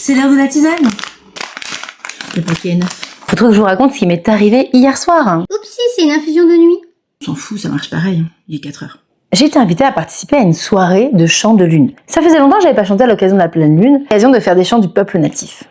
C'est l'heure de la tisane. Le paquet est neuf. Faut trop que je vous raconte ce qui m'est arrivé hier soir. Oupsie, c'est une infusion de nuit. On s'en fout, ça marche pareil. Il est 4 heures. J'ai été invitée à participer à une soirée de chants de lune. Ça faisait longtemps que j'avais pas chanté à l'occasion de la pleine lune, l'occasion de faire des chants du peuple natif.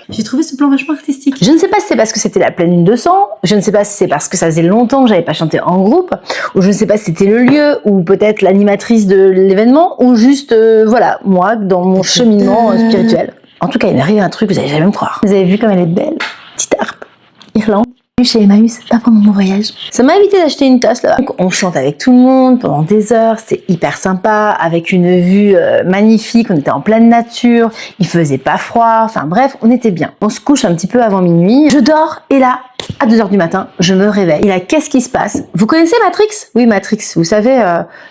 J'ai trouvé ce plan vachement artistique. Je ne sais pas si c'est parce que c'était la pleine lune de sang, je ne sais pas si c'est parce que ça faisait longtemps que j'avais pas chanté en groupe, ou je ne sais pas si c'était le lieu, ou peut-être l'animatrice de l'événement, ou juste, voilà, moi, dans mon cheminement spirituel. En tout cas, il m'est arrivé un truc, vous allez jamais me croire. Vous avez vu comme elle est belle? Petite harpe, Irlande. Chez Emmaüs, pas pendant mon voyage. Ça m'a invité d'acheter une tasse là-bas. Donc on chante avec tout le monde pendant des heures, c'était hyper sympa, avec une vue magnifique, on était en pleine nature, il faisait pas froid, enfin bref, on était bien. On se couche un petit peu avant minuit, je dors et là, à 2h du matin, je me réveille. Et là, qu'est-ce qui se passe? Vous connaissez Matrix? Oui, Matrix, vous savez,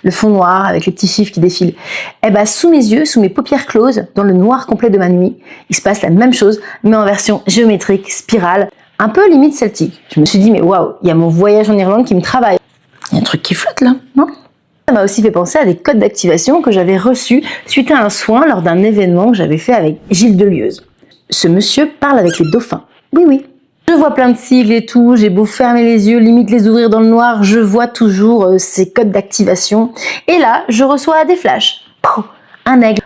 le fond noir avec les petits chiffres qui défilent. Eh ben, sous mes yeux, sous mes paupières closes, dans le noir complet de ma nuit, il se passe la même chose, mais en version géométrique, spirale, un peu limite celtique. Je me suis dit, mais waouh, il y a mon voyage en Irlande qui me travaille. Il y a un truc qui flotte là, non? Ça m'a aussi fait penser à des codes d'activation que j'avais reçus suite à un soin lors d'un événement que j'avais fait avec Gilles Delieuse. Ce monsieur parle avec les dauphins. Oui, oui. Je vois plein de sigles et tout, j'ai beau fermer les yeux, limite les ouvrir dans le noir, je vois toujours ces codes d'activation. Et là, je reçois des flashs. Un aigle,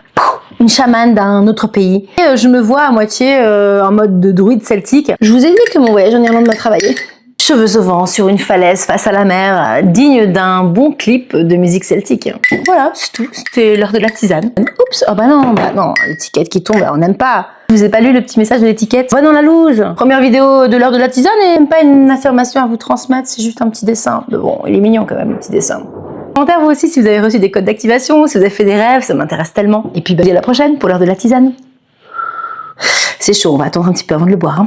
une chamane d'un autre pays. Et je me vois à moitié en mode de druide celtique. Je vous ai dit que mon voyage en Irlande m'a travaillé. Cheveux au vent, sur une falaise, face à la mer, digne d'un bon clip de musique celtique. Voilà, c'est tout. C'était l'heure de la tisane. Oups, oh bah non, l'étiquette qui tombe, on n'aime pas. Je vous ai pas lu le petit message de l'étiquette. Va dans la loose. Première vidéo de l'heure de la tisane et même pas une affirmation à vous transmettre, c'est juste un petit dessin. Mais bon, il est mignon quand même, le petit dessin. Commentez vous aussi si vous avez reçu des codes d'activation, si vous avez fait des rêves, ça m'intéresse tellement. Et puis, à la prochaine pour l'heure de la tisane. C'est chaud, on va attendre un petit peu avant de le boire.